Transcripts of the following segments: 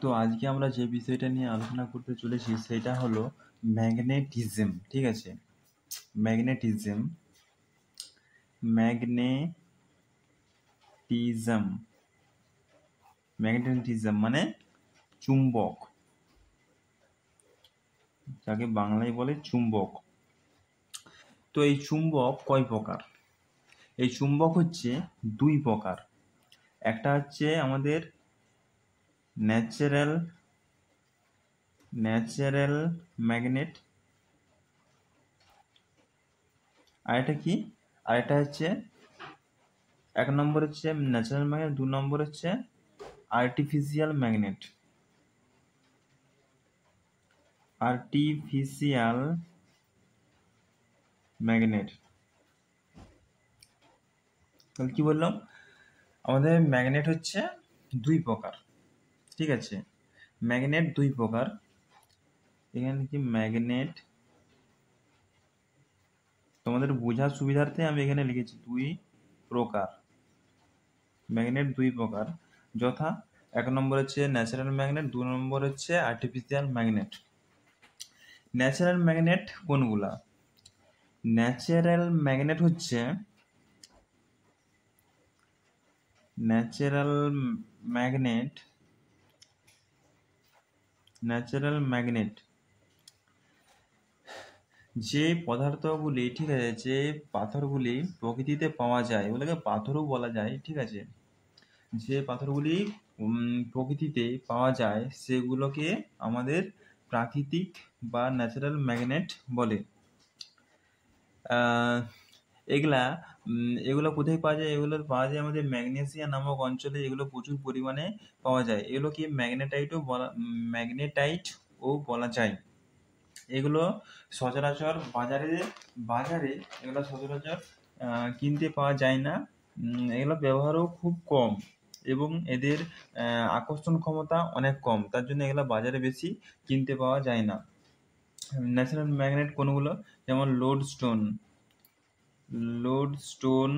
তো আজকে আমরা যে বিষয়টা নিয়ে আলোচনা করতে চলেছি সেটা হলো ম্যাগনেটিজম। ঠিক আছে, ম্যাগনেটিজম ম্যাগনেটিজম ম্যাগনেটিজম মানে চুম্বক, যাকে বাংলায় বলে চুম্বক। তো এই চুম্বক কয় প্রকার? এই চুম্বক হচ্ছে দুই প্রকার। একটা হচ্ছে আমাদের ন্যাচারাল ম্যাগনেট, আরেকটা কি, আরেকটা হচ্ছে এক নম্বর হচ্ছে ন্যাচারাল ম্যাগনেট, দু নম্বর হচ্ছে আর্টিফিশিয়াল ম্যাগনেট। আর্টিফিশিয়াল ম্যাগনেট তাহলে কি বললাম, আমাদের ম্যাগনেট হচ্ছে দুই প্রকার। ঠিক আছে, ম্যাগনেট দুই প্রকার। এখানে কি ম্যাগনেট, তোমাদের বোঝার সুবিধার্থে আমি এখানে লিখেছি দুই প্রকার। ম্যাগনেট দুই প্রকার, যথা এক নম্বর হচ্ছে ন্যাচারাল ম্যাগনেট, দু নম্বর হচ্ছে আর্টিফিশিয়াল ম্যাগনেট। ন্যাচারাল ম্যাগনেট কোনগুলা? ন্যাচারাল ম্যাগনেট হচ্ছে ন্যাচারাল ম্যাগনেট যে পদার্থগুলি, ঠিক আছে, যে পাথরগুলি প্রকৃতিতে পাওয়া যায় ওগুলোকে পাথরও বলা যায়। ঠিক আছে, যে পাথরগুলি প্রকৃতিতে পাওয়া যায় সেগুলোকে আমাদের প্রাকৃতিক বা ন্যাচারাল ম্যাগনেট বলে। এগুলো কোথায় পাওয়া যায়? এগুলো পাওয়া যায় আমাদের ম্যাগনেসিয়া নামক অঞ্চলে, এগুলো প্রচুর পরিমাণে পাওয়া যায়। এগুলোকে ম্যাগনেটাইটও বলা যায়। এগুলো সচরাচর বাজারে এগুলো সচরাচর কিনতে পাওয়া যায় না। এগুলো ব্যবহারও খুব কম এবং এদের আকর্ষণ ক্ষমতা অনেক কম, তার জন্য এগুলো বাজারে বেশি কিনতে পাওয়া যায় না। ন্যাচারাল ম্যাগনেট কোনগুলো? যেমন লোডস্টোন,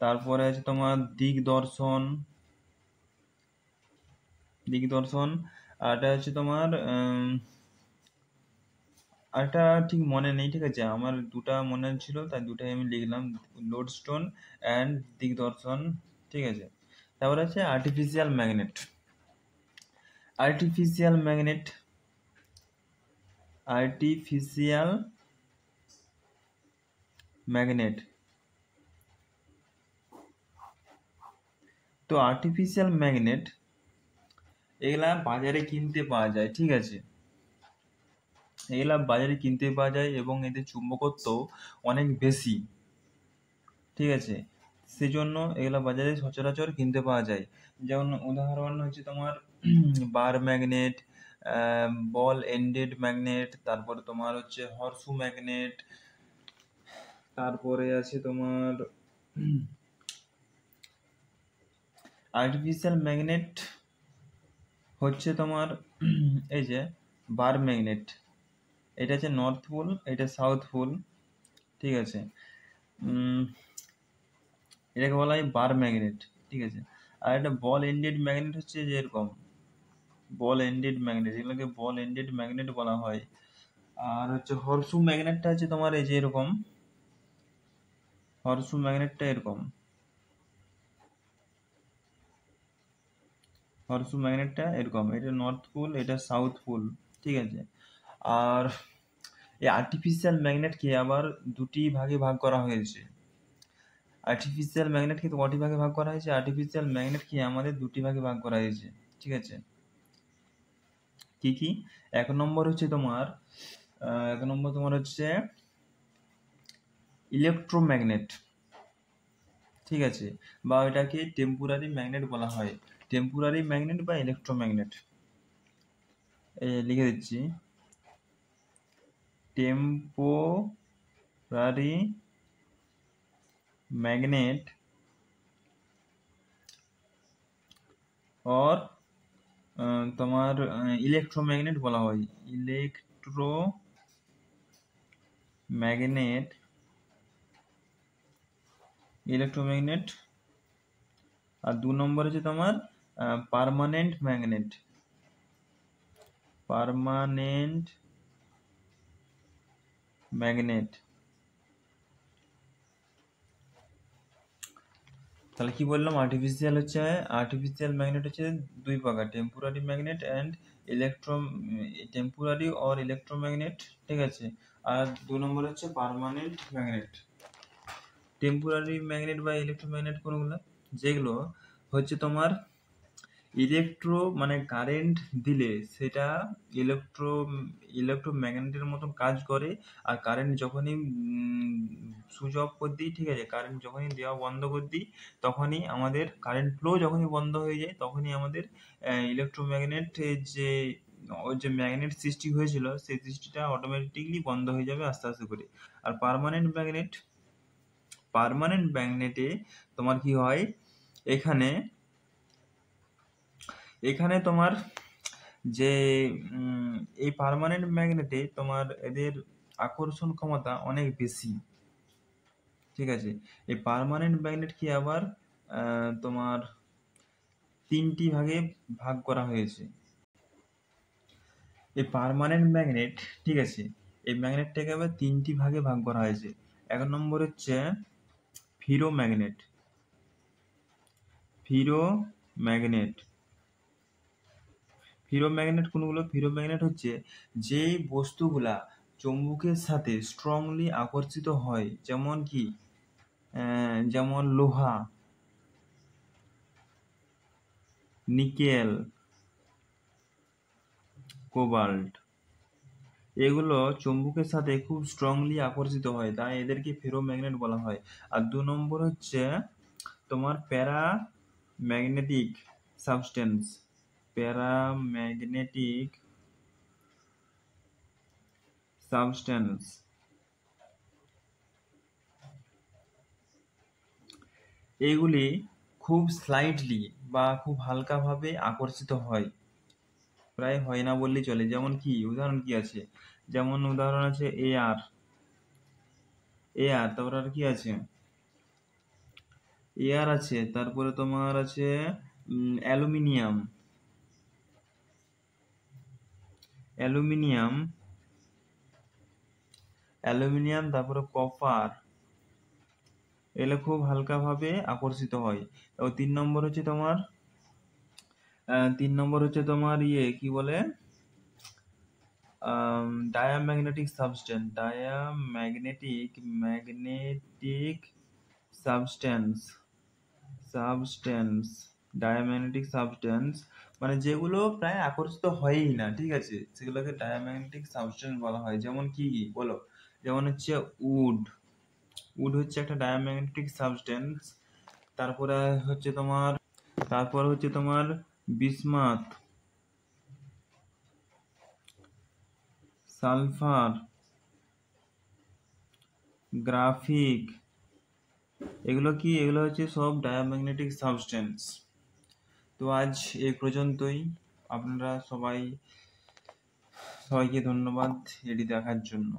তারপরে আছে তোমার দিগদর্শন, আরটা হচ্ছে তোমার আরটা ঠিক মনে নেই। ঠিক আছে, আমার দুটা মনে ছিল তাই দুটাই আমি লিখলাম, লোডস্টোন অ্যান্ড দিগদর্শন। ঠিক আছে, তারপরে আছে আর্টিফিশিয়াল ম্যাগনেট। আর্টিফিশিয়াল ম্যাগনেট তো আর্টিফিশিয়াল ম্যাগনেট এগুলা বাজারে কিনতে পাওয়া যায়। ঠিক আছে, এগুলা বাজারে কিনতে পাওয়া যায় এবং এদের চুম্বকত্ব অনেক বেশি। ঠিক আছে, সেজন্য এগুলা বাজারে সচরাচর কিনতে পাওয়া যায়। যেমন উদাহরণ হচ্ছে তোমার বার ম্যাগনেট, বল এন্ডেড ম্যাগনেট, তারপরে তোমার হচ্ছে হর্সু ম্যাগনেট, তারপরে আছে তোমার আর্টিফিশিয়াল ম্যাগনেট হচ্ছে তোমার এই যে বার ম্যাগনেট, এটা হচ্ছে নর্থ পোল, এটা সাউথ পোল। ঠিক আছে, এটাকে বলা হয় বার ম্যাগনেট। ঠিক আছে, আর একটা বল এন্ডেড ম্যাগনেট হচ্ছে যে এরকম বল এন্ডেড ম্যাগনেট, এগুলোকে বল এন্ডেড ম্যাগনেট বলা হয়। আর হচ্ছে হর্সু ম্যাগনেটটা হচ্ছে তোমার এই যে এরকম, হর্সু ম্যাগনেটটা এরকম, এটা নর্থ পোল, এটা সাউথ পোল। ঠিক আছে, আর এই আর্টিফিশিয়াল ম্যাগনেটকে আবার দুটি ভাগে ভাগ করা হয়েছে। আর্টিফিশিয়াল ম্যাগনেটকে কটি ভাগে ভাগ করা হয়েছে? আর্টিফিশিয়াল ম্যাগনেটকে আমাদের দুটি ভাগে ভাগ করা হয়েছে। ঠিক আছে, কি কি? এক নম্বর তোমার হচ্ছে ইলেকট্রোম্যাগনেট। ঠিক আছে, বা এটাকে টেম্পোরারি ম্যাগনেট বলা হয়। টেম্পোরারি ম্যাগনেট বা ইলেকট্রোম্যাগনেট, লিখে দিচ্ছি, টেম্পোরারি ম্যাগনেট और তোমার ইলেকট্রোম্যাগনেট বলা হয়। ইলেকট্রোম্যাগনেট। আর দু নম্বর হচ্ছে তোমার পার্মানেন্ট ম্যাগনেট, পার্মানেন্ট ম্যাগনেট। তাহলে কি বললাম, আর্টিফিশিয়াল ম্যাগনেট হচ্ছে দুই প্রকার, temporary magnet and temporary or electromagnet, ঠিক আছে। আর 2 নম্বর হচ্ছে পার্মানেন্ট ম্যাগনেট। টেম্পোরারি ম্যাগনেট বা ইলেকট্রোম্যাগনেট কোনগুলো, যেগুলো হচ্ছে তোমার মানে কারেন্ট দিলে সেটা ইলেকট্রোম্যাগনেটের মতন কাজ করে। আর কারেন্ট যখনই সুইচ অফ করে দিই, ঠিক আছে, কারেন্ট যখনই দেওয়া বন্ধ করে দিই, তখনই আমাদের কারেন্ট ফ্লো যখনই বন্ধ হয়ে যায়, তখনই আমাদের ইলেকট্রোম্যাগনেট যে ম্যাগনেট সৃষ্টি হয়েছিল সেই সৃষ্টিটা অটোমেটিকলি বন্ধ হয়ে যাবে আস্তে আস্তে করে। আর পার্মানেন্ট ম্যাগনেটে তোমার কি হয়, এখানে তোমার যে এই পার্মানেন্ট ম্যাগনেটে তোমার এদের আকর্ষণ ক্ষমতা অনেক বেশি, ঠিক আছে। এই পার্মানেন্ট ম্যাগনেট কি আবার তোমার 3টি ভাগে ভাগ করা হয়েছে। এই পার্মানেন্ট ম্যাগনেট, ঠিক আছে, এই ম্যাগনেটটাকে আবার 3টি ভাগে ভাগ করা হয়েছে। 1 নম্বর হচ্ছে ফিরোম্যাগনেট। ফিরোম্যাগনেট কোনগুলো? ফিরোম্যাগনেট হচ্ছে যেই বস্তুগুলা চুম্বকের সাথে স্ট্রংলি আকর্ষিত হয়, যেমন কি যেমন লোহা, নিকেল, কোবাল্ট, এগুলো চুম্বকের সাথে খুব স্ট্রংলি আকর্ষিত হয়, তাই এদেরকে ফেরোম্যাগনেট বলা হয়। আর 2 নম্বর হচ্ছে তোমার প্যারাম্যাগনেটিক সাবস্টেন্স। প্যারাম্যাগনেটিক সাবস্টেন্স, এগুলি খুব স্লাইটলি বা খুব হালকাভাবে আকর্ষিত হয়, প্রায় হয় না বললেই চলে। যেমন কি উদাহরণ কি আছে, যেমন উদাহরণ আছে এয়ার, তারপর আর কি আছে, এয়ার আছে, তারপরে তোমার আছে অ্যালুমিনিয়াম, তারপরে কপার, এগুলো খুব হালকাভাবে আকর্ষিত হয়। এবং 3 নম্বর হচ্ছে তোমার কি বলে, ডায়াম্যাগনেটিক সাবস্টেন্স, মানে যেগুলো প্রায় আকর্ষিত হয়ই না, ঠিক আছে, সেগুলোকে ডায়াম্যাগনেটিক সাবস্টেন্স বলা হয়। যেমন কি বলো, যেমন হচ্ছে উড হচ্ছে একটা ডায়াম্যাগনেটিক সাবস্টেন্স। তারপর হচ্ছে তোমার বিসমাথ, সালফার, গ্রাফিক, এগুলো হচ্ছে সব ডায়াম্যাগনেটিক সাবস্টেন্স। তো আজ এই পর্যন্তই। আপনারা সবাইকে ধন্যবাদ এটি দেখার জন্য।